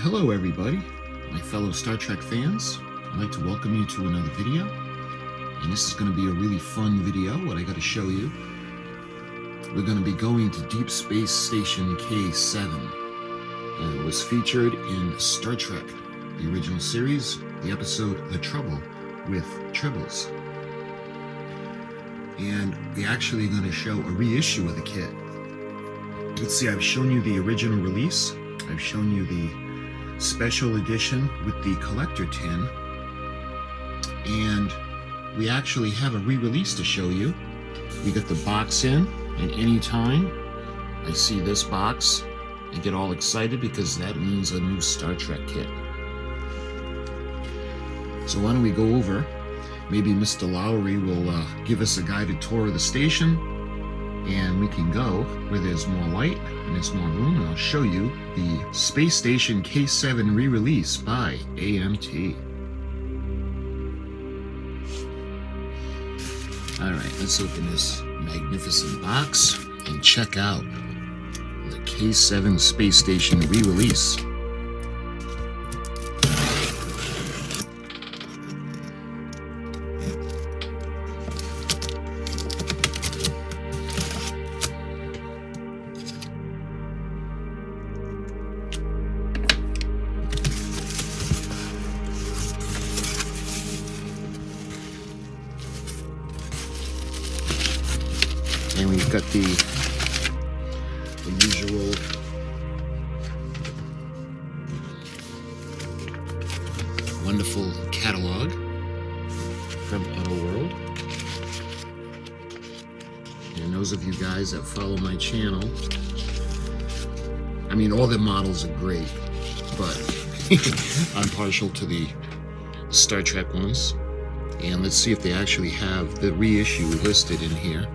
Hello everybody, my fellow Star Trek fans. I'd like to welcome you to another video. And this is going to be a really fun video, what I got to show you. We're going to be going to Deep Space Station K-7. And it was featured in Star Trek, the original series, the episode The Trouble with Tribbles. And we're actually going to show a reissue of the kit. Let's see, I've shown you the original release. I've shown you the special edition with the collector tin. And we actually have a re-release to show you. We got the box in, and anytime I see this box, I get all excited because that means a new Star Trek kit. So why don't we go over, maybe Mr. Lowry will give us a guided tour of the station, and we can go where there's more light and there's more room, and I'll show you the Space Station K-7 re-release by AMT. Alright, let's open this magnificent box and check out the K-7 Space Station re-release. And we've got the usual wonderful catalog from Auto World. And those of you guys that follow my channel, I mean, all the models are great, but I'm partial to the Star Trek ones. And let's see if they actually have the reissue listed in here.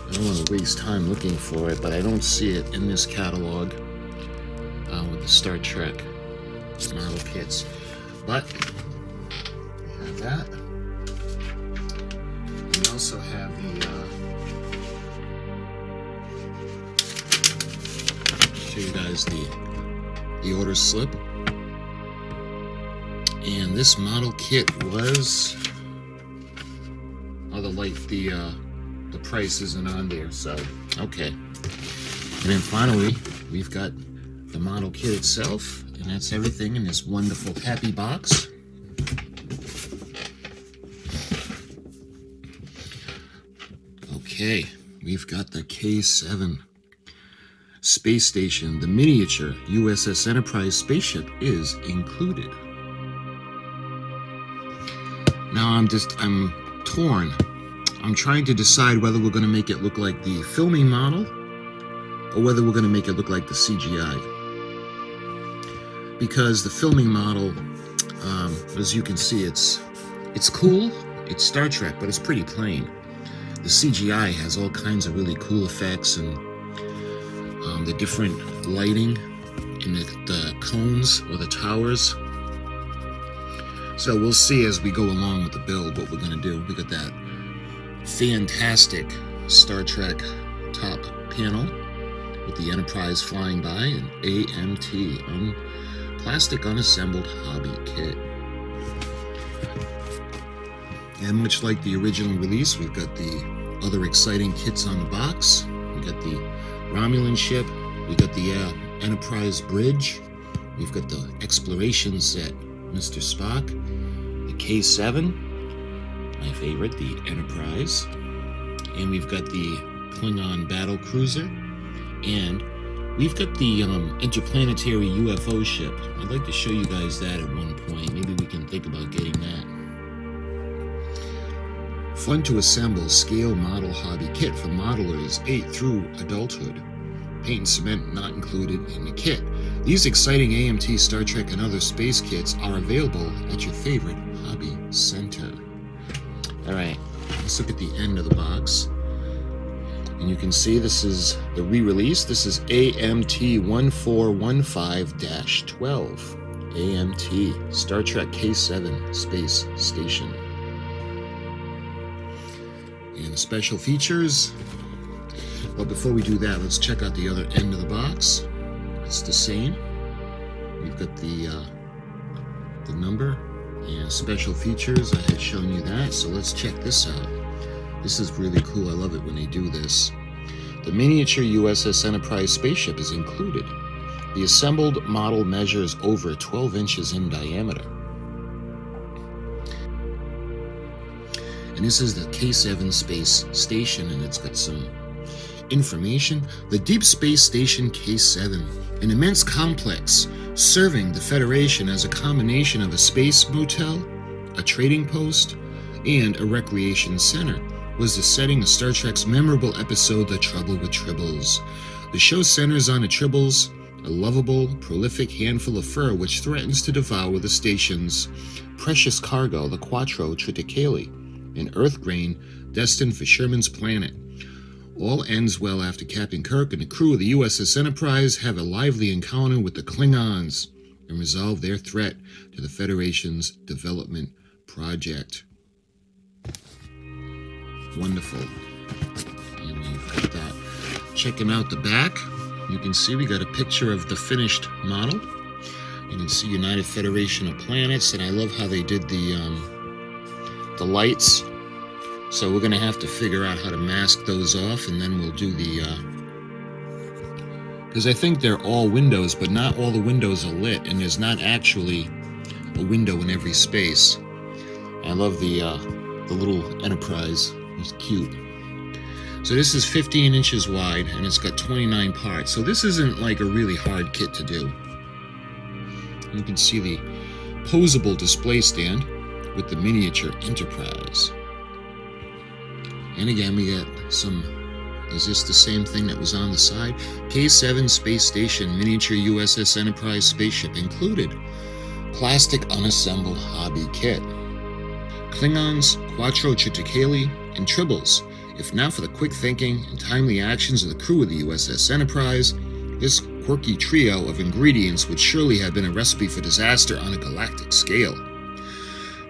I don't want to waste time looking for it, but I don't see it in this catalog with the Star Trek model kits. But we have that. We also have show you guys the order slip. And this model kit was the price isn't on there, so okay. And then finally, we've got the model kit itself, and that's everything in this wonderful happy box. Okay, we've got the K-7 Space Station. The miniature USS Enterprise spaceship is included. Now I'm torn. I'm trying to decide whether we're going to make it look like the filming model or whether we're going to make it look like the CGI. Because the filming model, as you can see, it's cool, it's Star Trek, but it's pretty plain. The CGI has all kinds of really cool effects, and the different lighting in the cones or the towers. So we'll see as we go along with the build what we're going to do. We got that fantastic Star Trek top panel with the Enterprise flying by, and AMT, plastic unassembled hobby kit. And much like the original release, we've got the other exciting kits on the box. We got the Romulan ship, we got the Enterprise bridge, we've got the exploration set, Mr. Spock, the K-7, my favorite, the Enterprise, and we've got the Klingon battle cruiser, and we've got the interplanetary UFO ship. I'd like to show you guys that at one point. Maybe we can think about getting that. Fun to assemble scale model hobby kit for modelers 8 through adulthood. Paint and cement not included in the kit. These exciting AMT Star Trek and other space kits are available at your favorite hobby center. Alright, let's look at the end of the box. And you can see this is the re-release. This is AMT 1415-12. AMT Star Trek K-7 Space Station. And the special features. But before we do that, let's check out the other end of the box. It's the same. We've got the number and special features. I had shown you that, so let's check this out. This is really cool. I love it when they do this. The miniature USS Enterprise spaceship is included. The assembled model measures over 12 inches in diameter. And this is the K-7 space station, and it's got some information. The Deep Space Station K-7, an immense complex serving the Federation as a combination of a space motel, a trading post, and a recreation center, was the setting of Star Trek's memorable episode, The Trouble with Tribbles. The show centers on the Tribbles, a lovable, prolific handful of fur which threatens to devour the station's precious cargo, the Quattro Triticale, an Earth grain destined for Sherman's planet. All ends well after Captain Kirk and the crew of the USS Enterprise have a lively encounter with the Klingons and resolve their threat to the Federation's development project. Wonderful. And we've got that. Checking out the back, you can see we got a picture of the finished model. You can see United Federation of Planets, and I love how they did the lights. So we're going to have to figure out how to mask those off, and then we'll do the... because I think they're all windows, but not all the windows are lit, and there's not actually a window in every space. I love the little Enterprise. It's cute. So this is 15 inches wide, and it's got 29 parts. So this isn't like a really hard kit to do. You can see the posable display stand with the miniature Enterprise. And again, we got some, is this the same thing that was on the side? K-7 Space Station Miniature USS Enterprise Spaceship included. Plastic unassembled hobby kit. Klingons, Quattro Triticale, and Tribbles. If not for the quick thinking and timely actions of the crew of the USS Enterprise, this quirky trio of ingredients would surely have been a recipe for disaster on a galactic scale.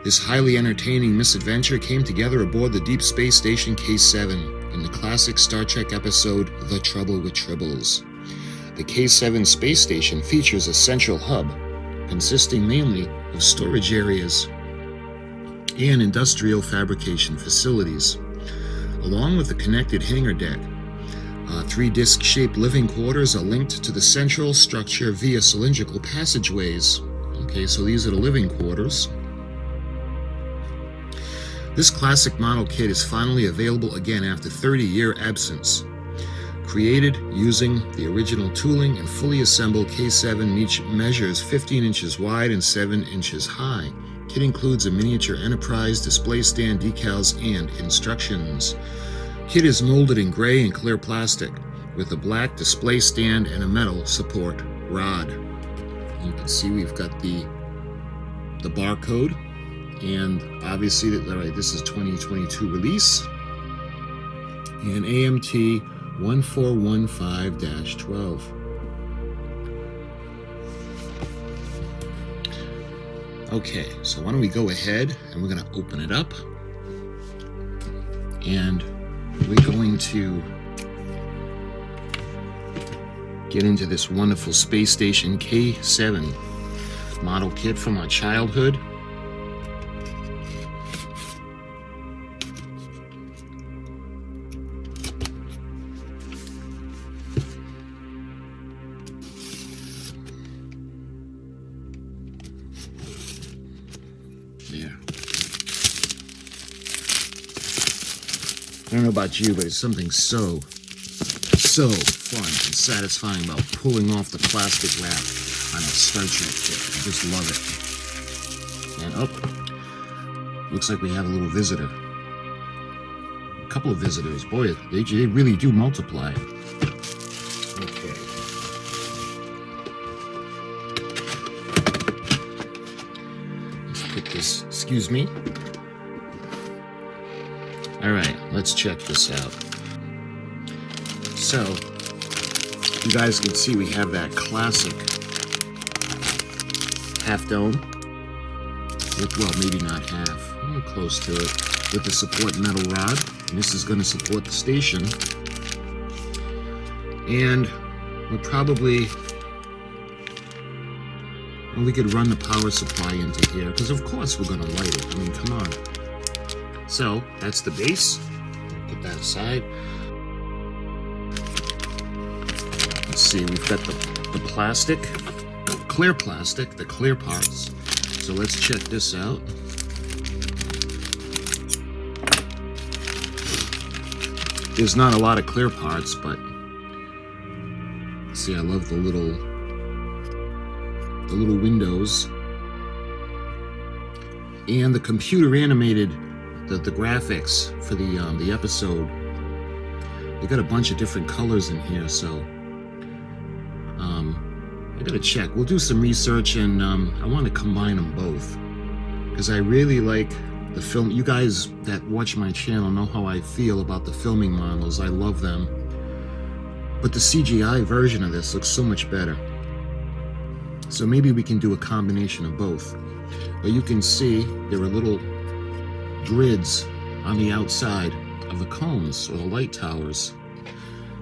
This highly entertaining misadventure came together aboard the Deep Space Station K-7 in the classic Star Trek episode, The Trouble with Tribbles. The K-7 space station features a central hub, consisting mainly of storage areas and industrial fabrication facilities. Along with the connected hangar deck, 3 disc-shaped living quarters are linked to the central structure via cylindrical passageways. Okay, so these are the living quarters. This classic model kit is finally available again after 30-year absence. Created using the original tooling and fully assembled K-7 measures 15 inches wide and 7 inches high. Kit includes a miniature Enterprise display stand, decals, and instructions. Kit is molded in gray and clear plastic with a black display stand and a metal support rod. You can see we've got the barcode. And obviously, alright, this is 2022 release. And AMT 1415-12. Okay, so why don't we go ahead and we're going to open it up. And we're going to get into this wonderful Space Station K-7 model kit from our childhood. I don't know about you, but it's something so fun and satisfying about pulling off the plastic wrap on a Star Trek kit. I just love it. And oh, looks like we have a little visitor. A couple of visitors. Boy, they really do multiply. Okay. Let's put this, excuse me. Alright, let's check this out. So, you guys can see we have that classic half dome. With, well, maybe not half, close to it, with the support metal rod. And this is going to support the station. And we're probably, well, we could run the power supply into here, because of course we're going to light it. I mean, come on. So that's the base. Put that aside. Let's see, we've got the plastic, clear plastic, the clear parts. So let's check this out. There's not a lot of clear parts, but see, I love the little windows and the computer animated the graphics for the episode. They got a bunch of different colors in here, so I gotta check. We'll do some research, and I want to combine them both because I really like the film. You guys that watch my channel know how I feel about the filming models. I love them, but the CGI version of this looks so much better. So maybe we can do a combination of both. But you can see there are little grids on the outside of the cones or the light towers,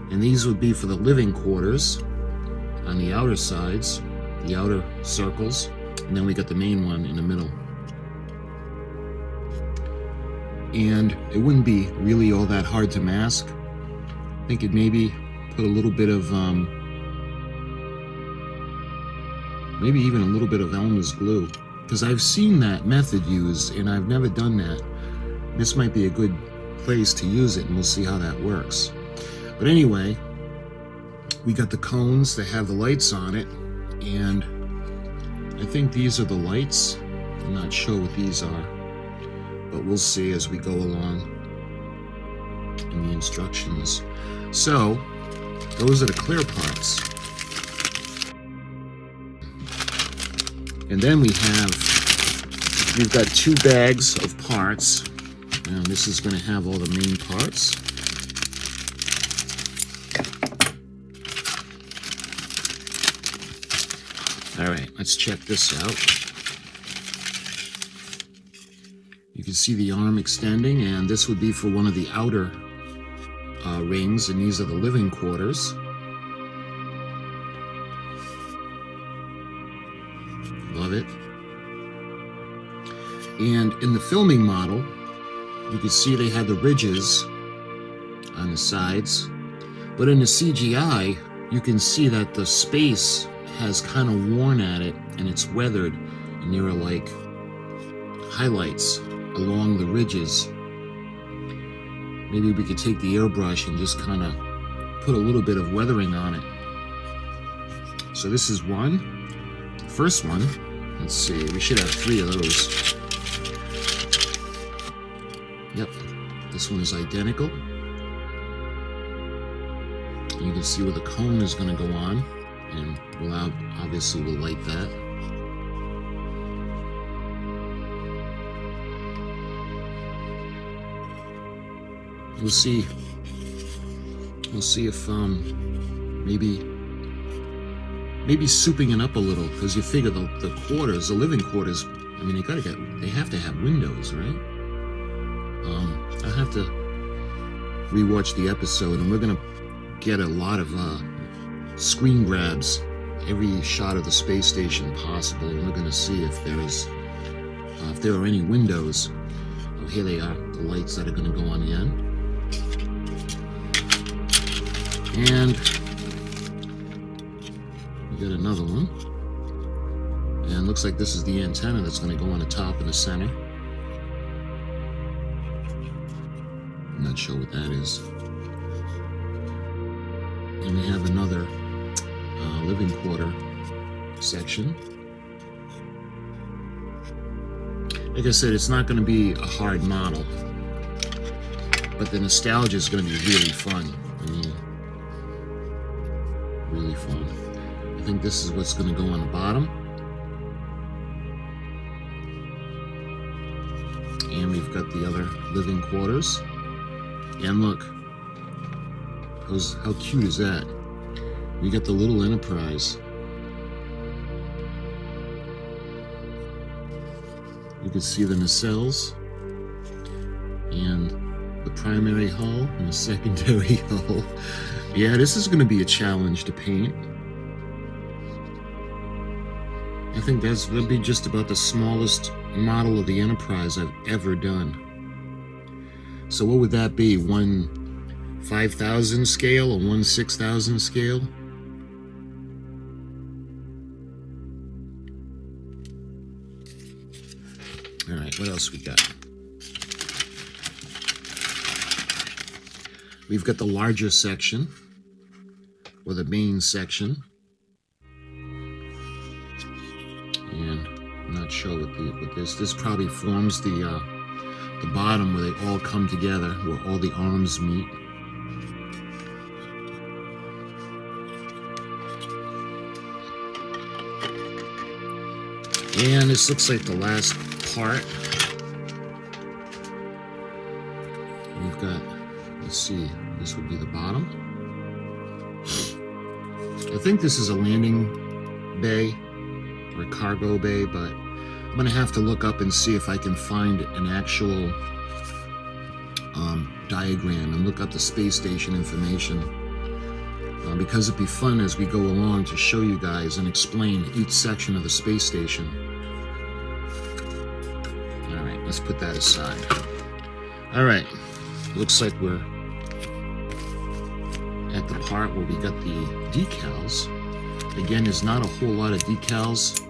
and these would be for the living quarters on the outer sides, the outer circles, and then we got the main one in the middle. And it wouldn't be really all that hard to mask. I think it maybe put a little bit of maybe even a little bit of Elmer's glue, because I've seen that method used and I've never done that. This might be a good place to use it, and we'll see how that works. But anyway, we got the cones that have the lights on it, and I think these are the lights. I'm not sure what these are, but we'll see as we go along in the instructions. So those are the clear parts. And then we've got 2 bags of parts. Now this is going to have all the main parts. All right, let's check this out. You can see the arm extending, and this would be for one of the outer rings, and these are the living quarters. Love it. And in the filming model, you can see they had the ridges on the sides, but in the CGI, you can see that the space has kind of worn at it, and it's weathered, and there are like highlights along the ridges. Maybe we could take the airbrush and just kind of put a little bit of weathering on it. So this is one. The first one, let's see, we should have 3 of those. Yep, this one is identical. You can see where the cone is going to go on, and we'll obviously we'll light that. We'll see if maybe souping it up a little, because you figure the quarters, the living quarters, I mean, they have to have windows, right? I'll have to rewatch the episode, and we're gonna get a lot of screen grabs, every shot of the space station possible, and we're gonna see if there are any windows. Oh, here they are, the lights that are gonna go on the end. And we got another one, and looks like this is the antenna that's going to go on the top in the center. I'm not sure what that is. And we have another living quarter section. Like I said, it's not going to be a hard model, but the nostalgia is going to be really fun. I mean, really fun. I think this is what's going to go on the bottom. And we've got the other living quarters. And look, how cute is that? We got the little Enterprise. You can see the nacelles and the primary hull and a secondary hull. Yeah, this is going to be a challenge to paint. I think that'll be just about the smallest model of the Enterprise I've ever done. So what would that be? 1/5000 scale or 1/6000 scale? All right, what else we got? We've got the larger section, or the main section. And I'm not sure what this probably forms the bottom where they all come together, where all the arms meet. And this looks like the last part. We've got, let's see, this would be the bottom. I think this is a landing bay or a cargo bay, but I'm gonna have to look up and see if I can find an actual diagram and look up the space station information, because it'd be fun as we go along to show you guys and explain each section of the space station. All right, let's put that aside. All right, looks like we're at the part where we got the decals. Again, there's not a whole lot of decals.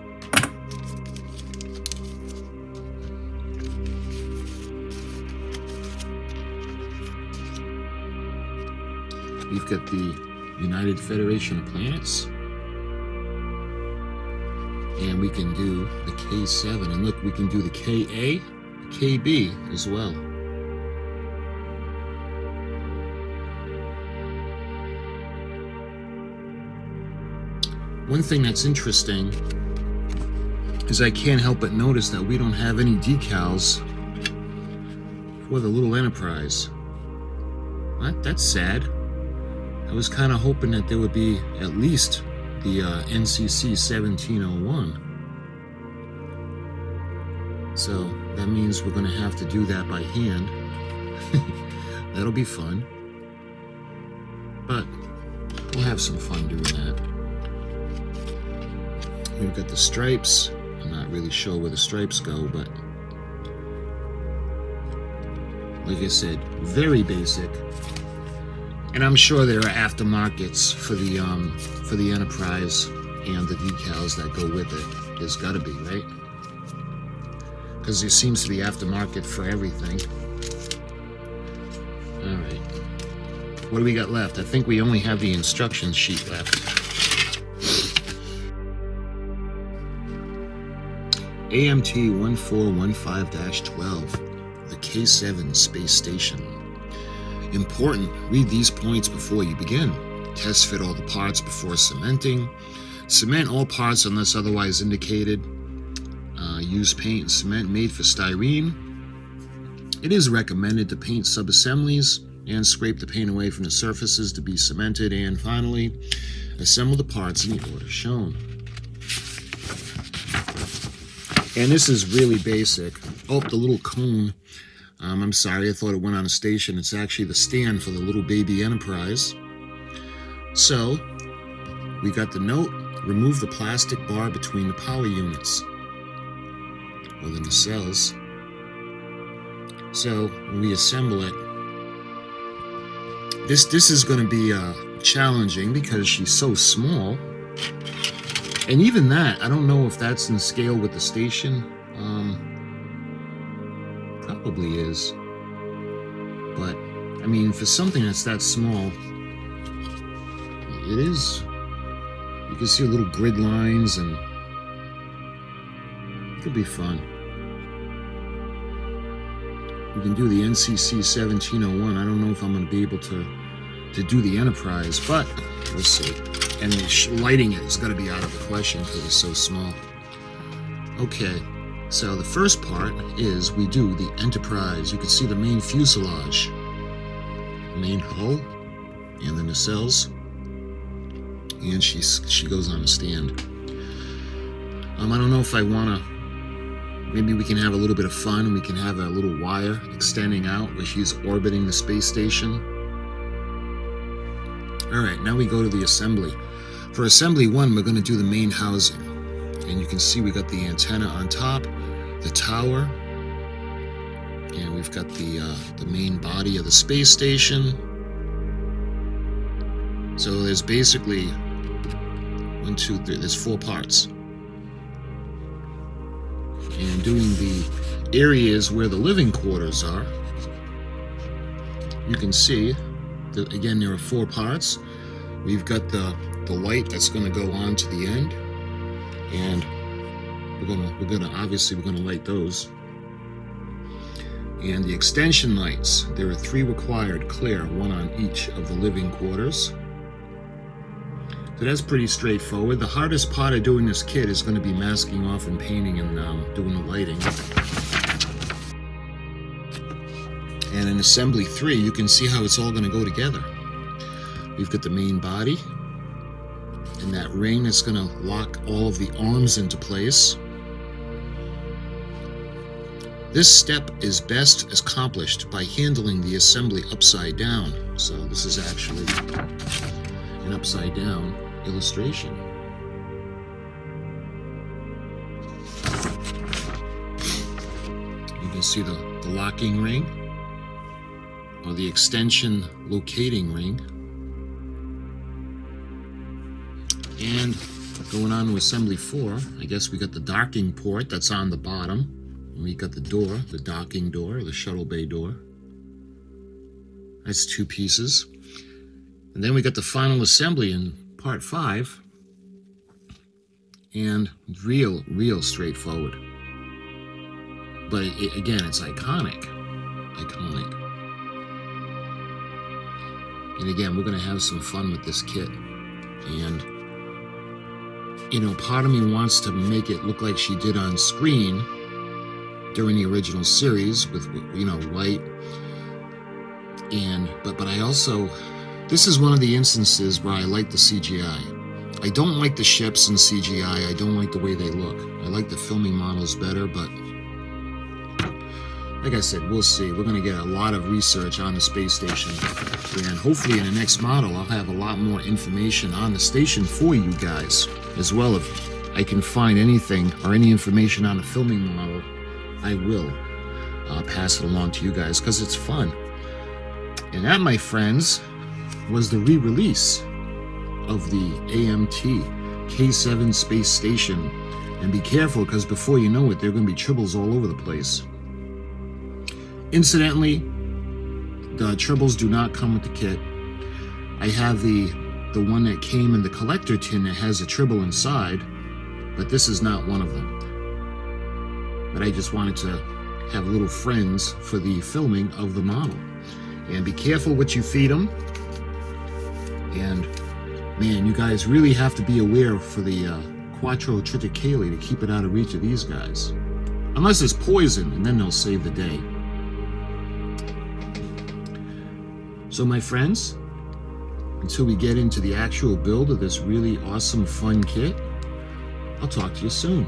We've got the United Federation of Planets. And we can do the K-7. And look, we can do the K-A, the K-B as well. One thing that's interesting is I can't help but notice that we don't have any decals for the little Enterprise. What? That's sad. I was kind of hoping that there would be at least the NCC 1701. So that means we're going to have to do that by hand. That'll be fun. But we'll have some fun doing that. We've got the stripes. I'm not really sure where the stripes go, but like I said, very basic. And I'm sure there are aftermarkets for the Enterprise and the decals that go with it. There's got to be, right? Because there seems to be aftermarket for everything. All right. What do we got left? I think we only have the instruction sheet left. AMT 1415-12, the K-7 space station. Important, read these points before you begin. Test fit all the parts before cementing. Cement all parts unless otherwise indicated. Use paint and cement made for styrene. It is recommended to paint sub-assemblies and scrape the paint away from the surfaces to be cemented. And finally, assemble the parts in the order shown. And this is really basic. Oh, the little cone. I'm sorry, I thought it went on a station. It's actually the stand for the little baby Enterprise. So, we got the note, remove the plastic bar between the power units, or the nacelles. So, when we assemble it, this is going to be challenging because she's so small. And even that, I don't know if that's in scale with the station. Probably is. But, I mean, for something that's that small, it is. You can see little grid lines, and it'll be fun. We can do the NCC 1701. I don't know if I'm going to be able to do the Enterprise, but we'll see. And lighting it has got to be out of the question because it's so small. Okay, so the first part is we do the Enterprise. You can see the main fuselage, main hull, and the nacelles. And she goes on a stand. I don't know if I want to Maybe we can have a little bit of fun. We can have a little wire extending out where she's orbiting the space station. All right, now we go to the assembly. For assembly 1, we're going to do the main housing. And you can see we got the antenna on top, the tower, and we've got the main body of the space station. So there's basically 1, 2, 3, there's 4 parts. And doing the areas where the living quarters are, you can see that again there are 4 parts. We've got the light that's going to go on to the end, and we're gonna light those. And the extension lights, there are 3 required clear, 1 on each of the living quarters. So that's pretty straightforward. The hardest part of doing this kit is going to be masking off and painting and doing the lighting. And in assembly 3, you can see how it's all going to go together. We've got the main body and that ring that's going to lock all of the arms into place. This step is best accomplished by handling the assembly upside down. So this is actually an upside down illustration. You can see the locking ring, or the extension locating ring. And going on to assembly 4, I guess we got the docking port that's on the bottom. And we got the door, the docking door, the shuttle bay door. That's 2 pieces. And then we got the final assembly in part 5. And real straightforward. But again, it's iconic. Iconic. And again, we're going to have some fun with this kit. And, you know, part of me wants to make it look like she did on screen during the original series with, you know, white. And, but I also, this is one of the instances where I like the CGI. I don't like the ships in CGI. I don't like the way they look. I like the filming models better, but like I said, we'll see. We're going to get a lot of research on the space station, and hopefully in the next model I'll have a lot more information on the station for you guys as well. If I can find anything or any information on the filming model, I will pass it along to you guys because it's fun. And that, my friends, was the re-release of the AMT K-7 space station. And be careful, because before you know it, there are going to be tribbles all over the place. Incidentally, the tribbles do not come with the kit. I have the one that came in the collector tin that has a tribble inside, but this is not one of them. But I just wanted to have little friends for the filming of the model. And be careful what you feed them. And man, you guys really have to be aware for the Quattro triticale to keep it out of reach of these guys. Unless it's poison, and then they'll save the day. So my friends, until we get into the actual build of this really awesome fun kit, I'll talk to you soon.